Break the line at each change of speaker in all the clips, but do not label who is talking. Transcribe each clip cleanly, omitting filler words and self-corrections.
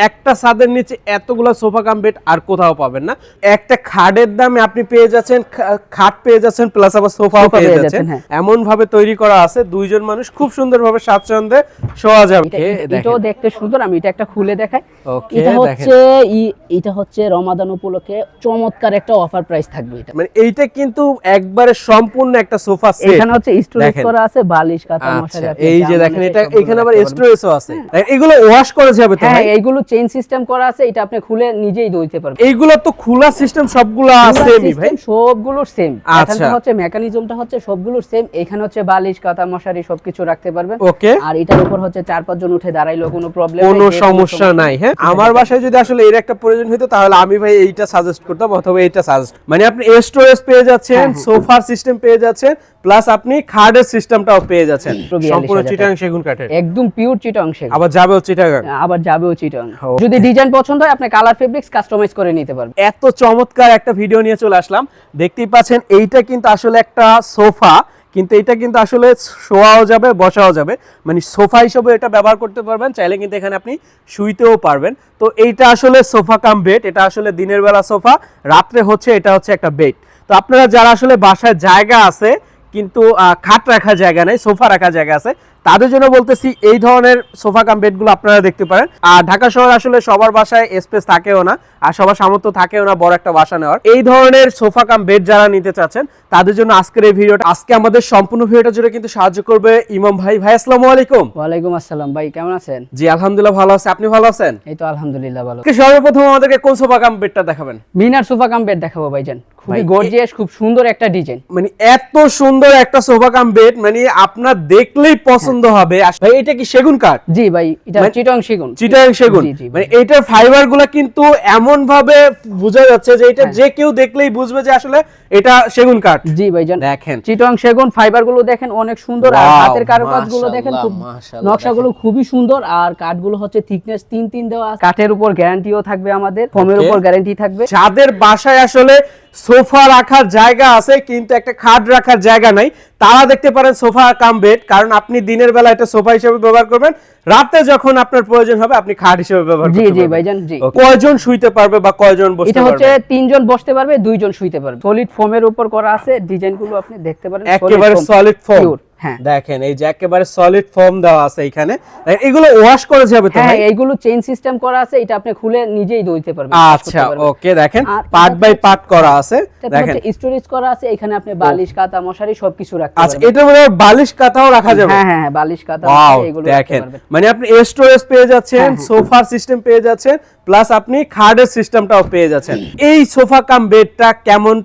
একটা ছাদের নিচে এতগুলো সোফা কাম বেড আর কোথাও পাবেন না। একটা খাটের দামে আপনি পেয়ে যাচ্ছেন, খাট পেয়ে যাচ্ছেন প্লাস আবার সোফাও পেয়ে যাচ্ছেন। এমন ভাবে তৈরি করা আছে দুইজন মানুষ খুব সুন্দরভাবে স্বাচ্ছন্দ্যে শোয়া যাবে।
এটাও দেখতে সুন্দর, আমি এটা একটা খুলে দেখাই। এটা হচ্ছে রমাদান উপলক্ষে চমৎকার একটা অফার প্রাইস থাকবে। এটা
মানে এইটা কিন্তু একবারে সম্পূর্ণ একটা সোফা সেট।
এখানে হচ্ছে স্টোরেজ করা আছে, বালিশ কাঁথা মশারি।
এই যে দেখেন এটা এখানে আবার স্টোরেজও আছে। এগুলো ওয়াশ করা যাবে তো?
হ্যাঁ, এইগুলো চেইন সিস্টেম করা আছে, এটা আপনি খুলে নিজেই ধুইতে পারবেন।
এইগুলো তো খোলা সিস্টেম সবগুলো সেমই ভাই?
সবগুলো সেম।
আচ্ছা,
এখানে হচ্ছে মেকানিজমটা হচ্ছে সবগুলো সেম। এখানে হচ্ছে বালিশ কাঁথা মশারি সবকিছু রাখতে পারবেন।
ওকে।
আর এটার উপর হচ্ছে 4-5 জন উঠে দাঁড়াইলেও কোনো প্রবলেম
নাই, কোনো সমস্যা নাই। হ্যাঁ, আমার বাসায় যদি আসলে এর একটা প্রয়োজন হতো তাহলে আমি ভাই এইটা সাজেস্ট করতাম অথবা এইটা সাজেস্ট। মানে আপনি স্টোরেজ পেয়ে যাচ্ছেন, সোফার সিস্টেম পেয়ে যাচ্ছেন, প্লাস আপনি খাটের সিস্টেমটাও পেয়ে যাচ্ছেন সম্পূর্ণ চিটাগাং সেগুন কাঠের,
একদম পিওর চিটাগাং সেগুন।
আবার যাবেও চিটাগাং।
যদি ডিজাইন পছন্দ হয় আপনি কালার ফেব্রিক্স কাস্টমাইজ করে নিতে পারবেন।
এত চমৎকার একটা ভিডিও নিয়ে চলে আসলাম। দেখতেই পাচ্ছেন এইটা কিন্তু আসলে একটা সোফা, কিন্তু এটা কিন্তু আসলে শোয়াও যাবে, বসাও যাবে, মানে সোফা হিসেবে এটা ব্যবহার করতে পারবেন। চাইলে কিন্তু এখানে আপনি শুইতেও পারবেন। তো এইটা আসলে সোফা কাম বেড। এটা আসলে দিনের বেলা সোফা, রাত্রে হচ্ছে এটা হচ্ছে একটা বেড। তো আপনারা যারা আসলে বাসায় জায়গা আছে কিন্তু খাট রাখার জায়গা নেই, সোফা রাখার জায়গা আছে, তাদের জন্য বলতেছি এই ধরনের সোফা কাম বেডগুলো আপনারা দেখতে পারেন। আর ঢাকা শহরে আসলে সবার বাসায় স্পেস থাকেও না, আর সবার সামর্থ্য থাকেও না বড় একটা বাসা নেওয়ার। এই ধরনের সোফা কাম বেড যারা নিতে চাচ্ছেন তাদের জন্য আজকের এই ভিডিওটা। আজকে আমাদের সম্পূর্ণ ভিডিওটা জুড়ে কিন্তু সাহায্য করবে ইমাম ভাই। ভাই আসসালামু আলাইকুম।
ওয়ালাইকুম আসসালাম। ভাই কেমন আছেন?
জি আলহামদুলিল্লাহ ভালো আছি, আপনি ভালো আছেন?
এই তো আলহামদুলিল্লাহ ভালো।
সর্বপ্রথম আমাদেরকে কোন সোফা কাম বেডটা দেখাবেন?
মিনার সোফা কাম বেড দেখাবো ভাইজান। খুবই গর্জিয়াস, খুব সুন্দর একটা ডিজাইন।
মানে এত সুন্দর একটা সোফা কাম বেড, মানে আপনার দেখলেই পছন্দ হবে। ভাই এটা কি সেগুন কাঠ?
জি ভাই, এটা চিটাগাং সেগুন।
চিটাগাং সেগুন। মানে এটার ফাইবারগুলো কিন্তু এমন ভাবে বোঝা যাচ্ছে যে এটা যে কেউ দেখলেই বুঝবে যে আসলে এটা সেগুন কাঠ।
জি ভাইজান,
দেখেন
চিটাগাং সেগুন। ফাইবারগুলো দেখেন অনেক সুন্দর, আর হাতের কারুকাজগুলো দেখেন, খুব নকশাগুলো খুবই সুন্দর। আর কাঠগুলো হচ্ছে থিকনেস 3 দেওয়া আছে। কাঠের উপর গ্যারান্টিও থাকবে আমাদের, ফোমের উপর গ্যারান্টি থাকবে।
যাদের বাসায় আসলে সোফা রাখার জায়গা আছে কিন্তু একটা খাট রাখার জায়গা নাই, তারা দেখতে পারেন সোফা কাম বেড। কারণ আপনি দিনের বেলা এটা সোফা হিসেবে ব্যবহার করবেন, রাতে যখন আপনার প্রয়োজন হবে আপনি খাট হিসেবে ব্যবহার করতে পারবেন।
জি জি ভাইজান, জি।
কয়জন শুইতে পারবে বা কয়জন বসতে পারবে?
এটা হচ্ছে 3 জন বসতে পারবে, 2 জন শুইতে পারবে। সলিড ফোমের উপর করা আছে। ডিজাইনগুলো আপনি দেখতে পারেন,
একেবারে সলিড ফোম।
হ্যাঁ
দেখেন এই যে একেবারে সলিড ফোম দেওয়া আছে এখানে। এগুলো ওয়াশ করা যাবে তো?
হ্যাঁ, এইগুলো চেইন সিস্টেম করা আছে, এটা আপনি খুলে নিজেই ধুইতে পারবেন।
আচ্ছা ওকে, দেখেন পার্ট বাই পার্ট করা আছে।
দেখেন স্টোরেজ করা আছে, এখানে আপনি বালিশ কাঁথা মশারি সবকিছু রাখতে পারবেন।
আচ্ছা, এটা মানে বালিশ কাঁথাও রাখা যাবে?
হ্যাঁ হ্যাঁ, বালিশ কাঁথা এগুলো
দেখেন, মানে আপনি স্টোরেজ পেয়ে যাচ্ছেন, সোফার সিস্টেম পেয়ে যাচ্ছেন, প্লাস আপনি খাটের সিস্টেমটাও পেয়ে যাচ্ছেন। এই সোফা কাম বেডটা কেমন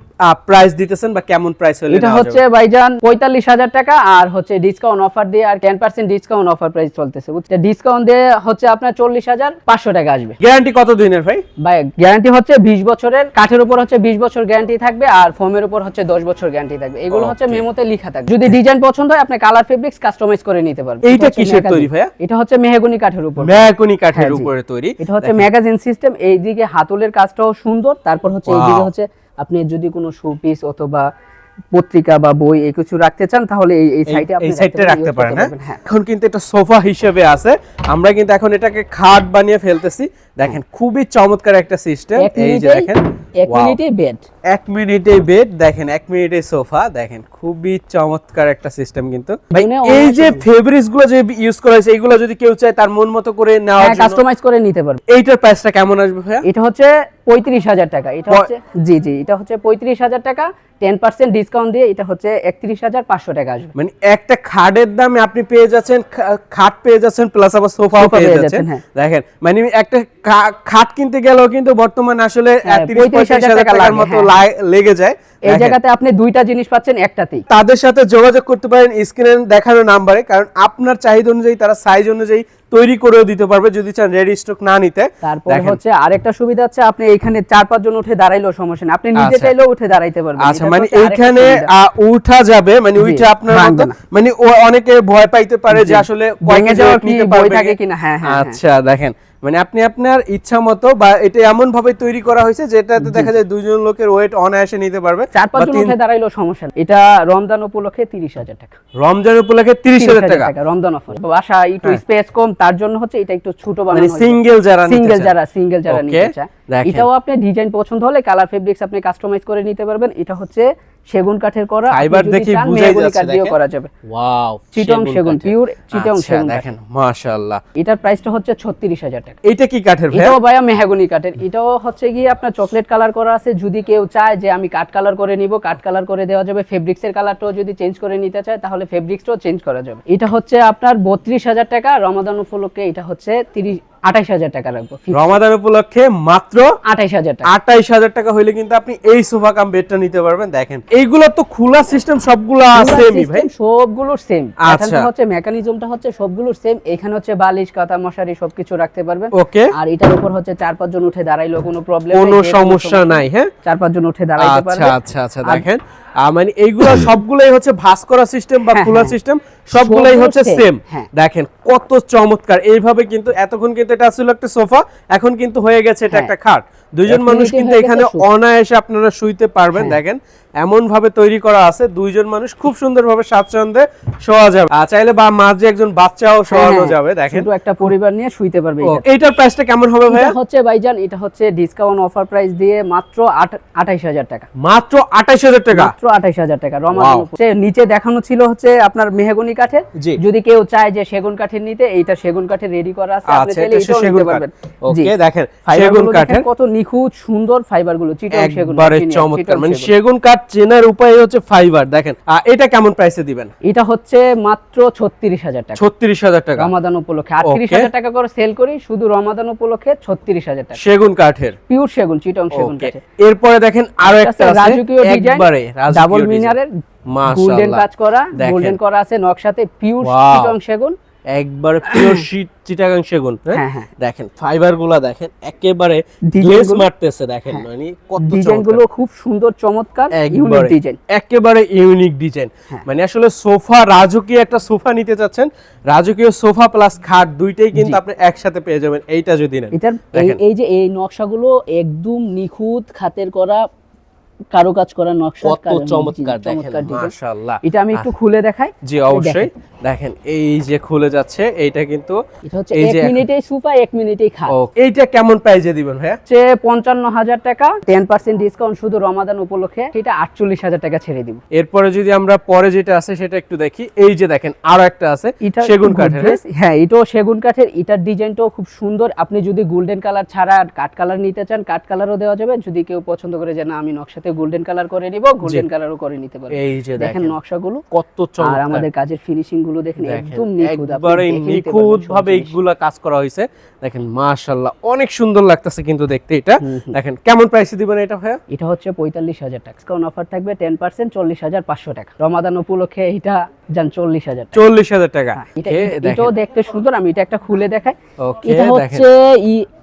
প্রাইস দিতেছেন বা কেমন প্রাইস হলে?
এটা হচ্ছে ভাইজান 45,000 টাকা, আর হচ্ছে ডিসকাউন্ট অফার দিয়ে আর 10% ডিসকাউন্ট অফার প্রাইস চলতেছে, বুঝছেন? ডিসকাউন্ট দিয়ে হচ্ছে আপনার 40,500 টাকা আসবে।
গ্যারান্টি কত দিনের ভাই?
ভাই গ্যারান্টি হচ্ছে 20 বছরের। কাঠের উপর হচ্ছে 20 বছর গ্যারান্টি থাকবে, আর ফোমের উপর হচ্ছে 10 বছর গ্যারান্টি থাকবে। এগুলো হচ্ছে মেমোতে লেখা থাকবে। যদি ডিজাইন পছন্দ হয় আপনি কালার ফেব্রিক্স কাস্টমাইজ করে নিতে পারবেন।
এইটা কিসের তৈরি ভাইয়া?
এটা হচ্ছে মেহগনি কাঠের উপর।
মেহগনি কাঠের উপরে তৈরি।
এটা হচ্ছে ম্যাগাজিন সিস্টেম। এইদিকে হাতলের কাজটাও সুন্দর। তারপর হচ্ছে এইদিকে হচ্ছে আপনি যদি কোনো শোপিস অথবা পত্রিকা বা বই এই কিছু রাখতে চান তাহলে এই সাইডে আপনি
রাখতে পারেন। এখন কিন্তু এটা সোফা হিসেবে আছে, আমরা কিন্তু এখন এটাকে খাট বানিয়ে ফেলতেছি। দেখেন খুবই চমৎকার একটা সিস্টেম। এই যে দেখেন
1 মিনিটে বেড,
1 মিনিটে বেড, দেখেন 1 মিনিটে সোফা। দেখেন খুবই চমৎকার একটা সিস্টেম। কিন্তু ভাই এই যে ফেব্রিক্স গুলো যে ইউজ করা হয়েছে, এগুলো যদি কেউ চায় তার মন মতো করে নেওয়ার জন্য
কাস্টমাইজ করে নিতে পারবে।
এইটার প্রাইসটা কেমন আসবে ভাইয়া?
এটা হচ্ছে 35,000 টাকা। এটা হচ্ছে জি জি, এটা হচ্ছে 35,000 টাকা। 10% ডিসকাউন্ট দিয়ে এটা হচ্ছে 31,500 টাকা আসবে।
মানে একটা খাটের দামে আপনি পেয়ে যাচ্ছেন, খাট পেয়ে যাচ্ছেন প্লাস আবার সোফাও পেয়ে যাচ্ছেন। দেখেন মানে একটা খাট কিনতে গেলেও কিন্তু বর্তমানে আসলে 30-35,000 টাকার মতো লেগে যায়।
এই জায়গাতে আপনি দুইটা জিনিস পাচ্ছেন একটাতেই।
তাদের সাথে যোগাযোগ করতে পারেন স্ক্রিনে দেখানো নাম্বারে, কারণ আপনার চাহিদা অনুযায়ী তারা সাইজ অনুযায়ী তৈরি করেও দিতে পারবে যদি চান রেডি স্টক না নিতে।
তারপর হচ্ছে আরেকটা সুবিধা হচ্ছে আপনি এখানে 4-5 জন উঠে দাঁড়াইলেও সমস্যা নেই, আপনি নিজে চাইলেও উঠে দাঁড়াইতে পারবেন।
আচ্ছা, মানে এখানে উঠা যাবে, মানে ওইটা আপনার মত, মানে অনেকে ভয় পাইতে পারে যে আসলে
ভেঙে যাওয়ার কি ভয় থাকে কিনা। হ্যাঁ হ্যাঁ,
আচ্ছা দেখেন মানে আপনি আপনার ইচ্ছা মতো বা এটা এমন ভাবে তৈরি করা হয়েছে যেটাতে দেখা যায় দুইজন লোকের ওয়েট অনায়াসে নিতে পারবে,
4-5 জন উঠে দাঁড়াইলেও সমস্যা নেই। এটা রমজান উপলক্ষে 30,000 টাকা।
রমজান উপলক্ষে 30,000 টাকা
রমজান অফার। বাসা একটু স্পেস কম, তার জন্য হচ্ছে এটা একটু ছোট বানানো
মানে
হয়েছে।
সিঙ্গেল যারা
নিতে চায়, এটাও আপনি ডিজাইন পছন্দ হলে কালার ফেব্রিক্স আপনি কাস্টমাইজ করে নিতে পারবেন। এটা হচ্ছে সেগুন কাঠের করা,
ফাইবার দেখি বুঝাই যাচ্ছে,
দিয়েও করা যাবে।
ওয়াও,
চিটং সেগুন, পিওর চিটং সেগুন
দেখেন মাশাআল্লাহ।
এটার প্রাইসটা হচ্ছে 36,000 টাকা।
এটা কি কাঠের ভাই?
এটাও ভাইয়া মেহগনি কাঠের। এটাও হচ্ছে গিয়ে আপনার চকলেট কালার করা আছে। যদি কেউ চায় যে আমি কাঠ কালার করে নিব, কাঠ কালার করে দেওয়া যাবে। ফেব্রিক্সের কালারটাও যদি চেঞ্জ করে নিতে চায় তাহলে ফেব্রিক্সটাও চেঞ্জ করা যাবে। এটা হচ্ছে আপনার 32,000 টাকা। রমাদান উপলক্ষে এটা হচ্ছে 28,000 টাকা রাখবো।
রমাদান উপলক্ষে মাত্র
28,000 টাকা।
28,000 টাকা হইলে কিন্তু আপনি এই সোফা কাম বেডটা নিতে পারবেন। দেখেন এইগুলো তো খোলা সিস্টেম, সবগুলো সেমই ভাই,
সবগুলোর সেম।
আচ্ছা,
এখানে হচ্ছে মেকানিজমটা হচ্ছে সবগুলোর সেম। এখানে হচ্ছে বালিশ, কাঁথা, মশারি সবকিছু রাখতে পারবেন।
ওকে,
আর এটার উপর হচ্ছে 4-5 জন উঠে দাঁড়াইলেও কোনো প্রবলেম
কোনো সমস্যা নাই। হ্যাঁ,
4-5 জন উঠে দাঁড়াইতে পারবে।
আচ্ছা আচ্ছা, দেখেন মানে এইগুলো সবগুলাই হচ্ছে ভাঁজ করা সিস্টেম বা খোলা সিস্টেম, সবগুলাই হচ্ছে সেম। দেখেন কত চমৎকার। এইভাবে কিন্তু এতক্ষণ কিন্তু এটা ছিল একটা সোফা, এখন কিন্তু হয়ে গেছে এটা একটা খাট। দুইজন মানুষ কিন্তু এখানে অনায়াসে আপনারা শুইতে পারবেন। দেখেন এমন ভাবে তৈরি করা আছে, দুইজন মানুষ খুব সুন্দরভাবে স্বাচ্ছন্দ্যে শোয়া যাবে। চাইলে বা মাঝে একজন বাচ্চাও শোয়ানো যাবে। দেখেন
ছোট একটা পরিবার নিয়ে শুইতে পারবে।
এইটার প্রাইসটা কেমন হবে ভাই?
এটা হচ্ছে ভাইজান, এটা হচ্ছে ডিসকাউন্ট অফার প্রাইস দিয়ে মাত্র 28,000 টাকা।
মাত্র 28,000 টাকা?
মাত্র 28,000 টাকা। রমাদান নিচে দেখানো ছিল হচ্ছে আপনার মেহগনি কাঠের। যদি কেউ চায় যে সেগুন কাঠের নিতে, এইটা সেগুন কাঠের রেডি করা আছে, আপনি চাইলে এটাও নিতে পারবেন।
ওকে, দেখেন সেগুন কাঠের
কত নিখুঁত সুন্দর ফাইবার গুলো, চিটং সেগুন,
একবারে চমৎকার। মানে সেগুন কাঠ চেনার উপায় হচ্ছে ফাইবার। দেখেন এটা কেমন প্রাইসে দিবেন?
এটা হচ্ছে মাত্র 36,000 টাকা।
36,000 টাকা
রমাদান উপলক্ষে। 38,000 টাকা করে সেল করি শুধু রমাদান উপলক্ষে। 36,000 টাকা
সেগুন কাঠের,
পিওর সেগুন, চিটং সেগুন কাঠের।
এরপরে দেখেন আরো একটা আছে
রাজকীয় ডিজাইন,
একবারে
ডাবল মিনারের গোল্ডেন কাজ করা, গোল্ডেন করা আছে নকশাতে, পিওর চিটং সেগুন,
একবারে পিওর চিটাগাং সেগুন।
হ্যাঁ,
দেখেন ফাইবার গুলা দেখেন একেবারে গ্লেজ মারতেছে। দেখেন মানে কত
ডিজাইন গুলো খুব সুন্দর, চমৎকার, ইউনিক ডিজাইন,
একেবারে ইউনিক ডিজাইন। মানে আসলে সোফা, রাজকীয় একটা সোফা নিতে চাচ্ছেন, রাজকীয় সোফা প্লাস খাট দুইটাই কিন্তু আপনি একসাথে পেয়ে যাবেন এইটা যদি নেন।
এটার এই যে এই নকশাগুলো একদম নিখুঁত হাতের করা, কারুকাজ করা নকশা,
কত চমৎকার। দেখেন মাশাআল্লাহ।
এটা আমি একটু খুলে দেখাই।
জি অবশ্যই। দেখেন এই যে খুলে যাচ্ছে, এইটা কিন্তু
এটা হচ্ছে 1 মিনিটেই সোফা, 1 মিনিটেই খাট।
এইটা কেমন প্রাইসে দিবেন ভাইয়া?
55,000 টাকা, 10% ডিসকাউন্ট শুধু রমাদান উপলক্ষে। এটা 48,000 টাকা ছেড়ে দিব।
এরপরে যদি আমরা পরে যেটা আছে সেটা একটু দেখি, এই যে দেখেন আরো একটা আছে সেগুন কাঠের।
হ্যাঁ, এটাও সেগুন কাঠের। এটার ডিজাইনটাও খুব সুন্দর। আপনি যদি গোল্ডেন কালার ছাড়া কাঠ কালার নিতে চান, কাঠ কালারও দেওয়া যাবে। যদি কেউ পছন্দ করে যে না আমি নকশাতে গোল্ডেন কালার করে নিব, গোল্ডেন কালারও করে নিতে পারবেন।
এই যে
দেখেন নকশাগুলো
কত চমৎকার।
আর আমাদের কাজের ফিনিশিং গুলো দেখেন একদম নিখুঁত,
একবারে নিখুঁত ভাবে এইগুলা কাজ করা হয়েছে। দেখেন মাশাআল্লাহ অনেক সুন্দর লাগতেছে কিন্তু দেখতে। এটা দেখেন কেমন প্রাইসে দিবেন এটা ভাইয়া?
এটা হচ্ছে 45,000 টাকা। ডিসকাউন্ট অফার থাকবে 10%, 40,500 টাকা। রমাদান উপলক্ষে এটা জান 40,000 টাকা।
40,000 টাকা।
এটাও দেখতে সুন্দর। আমি এটা একটা খুলে দেখাই।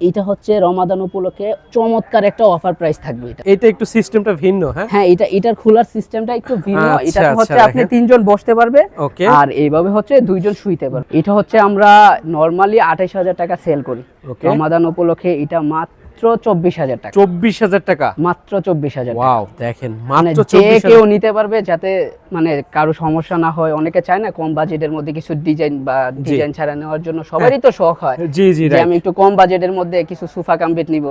এটা হচ্ছে রমাদান উপলক্ষে চমৎকার একটা অফার প্রাইস থাকবে।
এটা একটু সিস্টেমটা ভিন্ন।
হ্যাঁ, এটার খোলার সিস্টেমটা একটু ভিন্ন। এটা হচ্ছে আপনি 3 জন বসতে পারবে, আর এইভাবে হচ্ছে 2 জন শুইতে পারবে। এটা হচ্ছে আমরা নরমালি 28,000 টাকা সেল করি। রমাদান উপলক্ষে এটা মাত্র 24,000 টাকা।
24,000 টাকা?
মাত্র 24,000।
ওয়াও, দেখেন মাত্র
24,000 কেউ নিতে পারবে, যাতে মানে কারো সমস্যা না হয়। অনেকে চায় না কম বাজেটের মধ্যে কিছু ডিজাইন বা ডিজাইন ছাড়া নেওয়ার জন্য, সবারই তো শখ হয় যে আমি একটু কম বাজেটের মধ্যে কিছু সোফা কাম বেড নিব।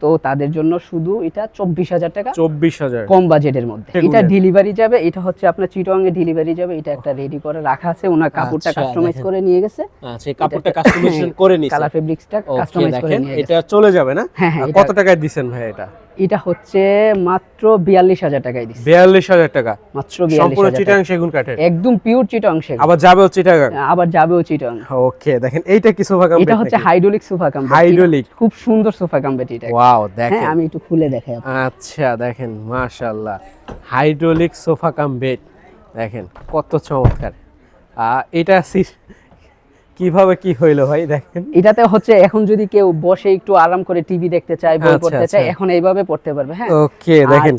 তো তাদের জন্য শুধু এটা 24,000 টাকা,
24,000
কম বাজেটের মধ্যে। এটা ডেলিভারি যাবে। এটা হচ্ছে আপনার চিটং এ ডেলিভারি যাবে। এটা একটা রেডি করে রাখা আছে, ওনার কাপড়টা কাস্টমাইজ করে নিয়ে গেছে।
আচ্ছা, কাপড়টা কাস্টমাইজেশন করে নিছে,
কালার ফেব্রিক্সটা কাস্টমাইজ করে নিয়ে গেছে।
এটা চলে যাবে না? কত টাকায় দিবেন ভাই এটা?
এটা হচ্ছে মাত্র 42,000 টাকায় দিছি।
42,000 টাকা
মাত্র 42,000
সম্পূর্ণ চিটাং সেগুন কাঠের,
একদম পিওর চিটাং সেগুন।
আবার যাবেও চিটাং,
আবার যাবেও চিটাং।
ওকে, দেখেন এইটা কি সোফা কাম?
এটা হচ্ছে হাইড্রোলিক সোফা কাম।
হাইড্রোলিক,
খুব সুন্দর সোফা কাম বেড এটা।
ওয়াও, দেখেন
আমি একটু খুলে দেখাই আপনাদের।
আচ্ছা, দেখেন মাশাআল্লাহ হাইড্রোলিক সোফা কাম বেড। দেখেন কত চমৎকার। এটা কিভাবে কি হইলো ভাই? দেখেন
এটাতে হচ্ছে এখন যদি কেউ বসে একটু আরাম করে টিভি দেখতে চায়, বই পড়তে চায়, এখন এইভাবে পড়তে পারবে। হ্যাঁ,
ওকে, দেখেন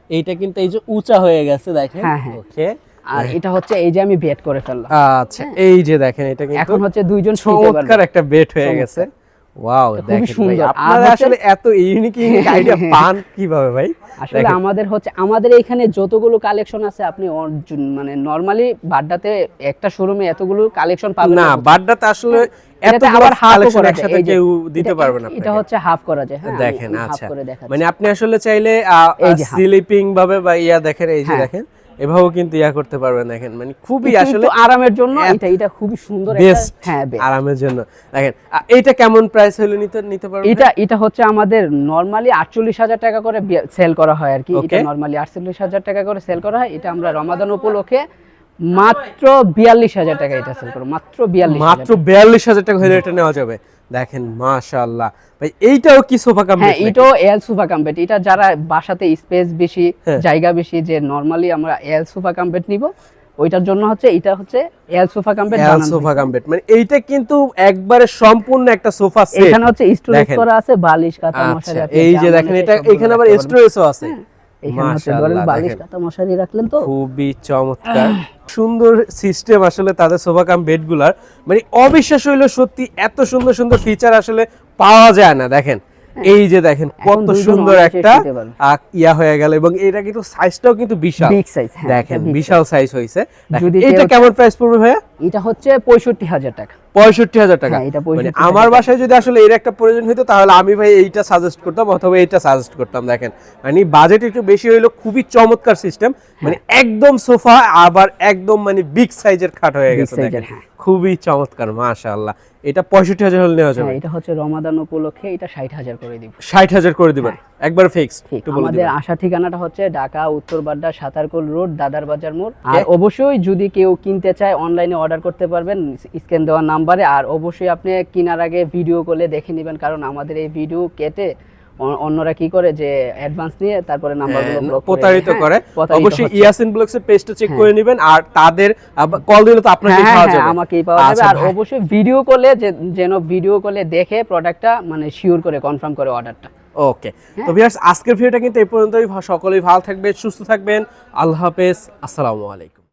এইটা কিন্তু এই যে উঁচা হয়ে গেছে। দেখেন ওকে,
আর এটা হচ্ছে এই যে আমি বেড করে ফেললাম।
আচ্ছা, এই যে দেখেন এটা কিন্তু
এখন হচ্ছে 2 জন শুতে পারবে।
চমৎকার একটা বেড হয়ে গেছে। ওয়াও,
খুবই
দেখেন ভাই
সুন্দর। আর
আপনারা
হচ্ছে-
আসলে এত ইউনিক আইডিয়া পান কিভাবে ভাই?
আসলে আমাদের হচ্ছে আমাদের এখানে যতগুলো কালেকশন আছে আপনি মানে নরমালি বাড্ডাতে একটা শোরুমে এতগুলো কালেকশন পাবেন
না,
না।
বাড্ডাতে আসলে
এটাতে
এতগুলো
আবার হাফ
কালেকশন
করা যায়,
একসাথে
এই যে
কেউ দিতে পারবে না
এটা
আপনাকে।
হচ্ছে হাফ করা যায়। হ্যাঁ,
দেখেন,
আমি হাফ
আচ্ছা,
করে দেখাচ্ছি।
মানে আপনি আসলে চাইলে
এই যে হাফ।
স্লিপিং ভাবে বা ইয়া দেখেন, এই যে
হ্যাঁ।
দেখেন এভাবেও কিন্তু ইয়া করতে পারবেন, দেখেন মানে খুবই
একটু
আসলে
আরামের জন্য
এত-
এটা খুবই সুন্দর একটা।
বেস্ট,
হ্যাঁ, best।
আরামের জন্য। দেখেন এইটা কেমন প্রাইস হলে নিতে পারবেন?
এটা হচ্ছে আমাদের নরমালি 48,000 টাকা করে সেল করা হয় আর কি। এটা
Okay.
নরমালি 48,000 টাকা করে সেল করা হয়। এটা আমরা রমাদান উপলক্ষে মাত্র 42,000 টাকা এটা সেল করব, মাত্র 42,000।
মাত্র 42,000 টাকা হলে এটা নেওয়া যাবে। দেখেন মাশাআল্লাহ ভাই, এইটাও কি সোফা কাম?
হ্যাঁ, এটাও এল সোফা কাম্পেট। এটা যারা বাসাতে স্পেস বেশি,
হ্যাঁ।
জায়গা বেশি, যে নরমালি আমরা এল সোফা কাম্পেট নিব, ওইটার জন্য হচ্ছে এটা হচ্ছে এল সোফা কাম্পেট
এল
বানানো
সোফা
হয়েছে।
কাম মানে এইটা কিন্তু একবারে সম্পূর্ণ একটা সোফা সেট।
এখানে হচ্ছে স্টোরেজ
দেখেন।
করা আছে, বালিশ, কাঁথা,
আচ্ছা,
মশারি। আপনি
এই
যা
যে
মনে
দেখেন
চায়
এটা
সবগুলো
এখানে আবার
রাখতে পারবেন।
স্টোরেজও আছে।
এখানে হচ্ছে ধরেন
মাশাআল্লাহ,
বালিশ,
দেখেন।
কাঁথা, মশারি রাখলেন তো
খুবই চমৎকার, সুন্দর সিস্টেম আসলে তাদের সোফা কাম বেডগুলার, মানে অবিশ্বাস হইলো সত্যি, এত সুন্দর সুন্দর ফিচার আসলে পাওয়া যায় না। দেখেন এই যে দেখেন কত
দুইজন
সুন্দর
অনায়াসে
একটা
শুতে পারবে।
ইয়া হয়ে গেল, এবং এটা কিন্তু সাইজটাও কিন্তু বিশাল,
বিগ সাইজ। হ্যাঁ,
দেখেন
এটা big
বিশাল সাইজ হয়েছে।
যদি
এটা
কেউ-
কেমন প্রাইস পড়বে ভাইয়া?
size। এটা হচ্ছে 65,000 টাকা।
65,000 টাকা।
হ্যাঁ, এটা
মানে
65,000
আমার বাসায় যদি আসলে এর একটা প্রয়োজন হতো তাহলে আমি ভাই এইটা সাজেস্ট করতাম অথবা এইটা সাজেস্ট করতাম। দেখেন মানে বাজেট একটু বেশি হইলো, খুবই চমৎকার সিস্টেম, মানে একদম সোফা আবার একদম মানে বিগ সাইজের খাট হয়ে
Big
গেছে।
size এর,
দেখেন
হ্যাঁ।
খুবই চমৎকার, মাশাআল্লাহ। এটা 65,000 হলে নেওয়া যাবে।
হ্যাঁ, এটা হচ্ছে রমাদান উপলক্ষে এটা 60,000 করে দিব।
60,000 করে দিবেন একবার ফিক্স?
ঠিক।
একটু বলে
আমাদের
দিবেন।
আসার ঠিকানাটা হচ্ছে ঢাকা উত্তর বাড্ডা সাতারকুল রোড, দাদার বাজার মোড়। আর অবশ্যই যদি কেউ কিনতে চায় অনলাইনে অর্ডার করতে পারবেন স্ক্যান দেওয়া নাম্বারে। আর অবশ্যই আপনি কেনার আগে ভিডিও কলে দেখে নেবেন, কারণ আমাদের এই ভিডিও কেটে অন্যরা কি করে যে অ্যাডভান্স নিয়ে তারপরে নাম্বারগুলো ব্লক
প্রতারিত করে। অবশ্যই
হচ্ছে।
ইয়াসিন ব্লগসের পেজটা চেক
হ্যাঁ।
করে নেবেন, আর তাদের কল দিলে তো আপনাকেই
হ্যাঁ,
পাওয়া
হ্যাঁ,
যাবে।
আমাকেই পাওয়া যাবে।
আচ্ছা
আর
ভাই।
অবশ্যই ভিডিও কলে যেন ভিডিও কলে দেখে প্রোডাক্টটা মানে শিওর করে কনফার্ম করে অর্ডারটা।
ওকে, তো ভিউয়ার্স আজকের ভিডিওটা কিন্তু এই পর্যন্তই। সকলেই ভালো থাকবেন, সুস্থ থাকবেন। আল্লাহ হাফেজ, আসসালামু আলাইকুম।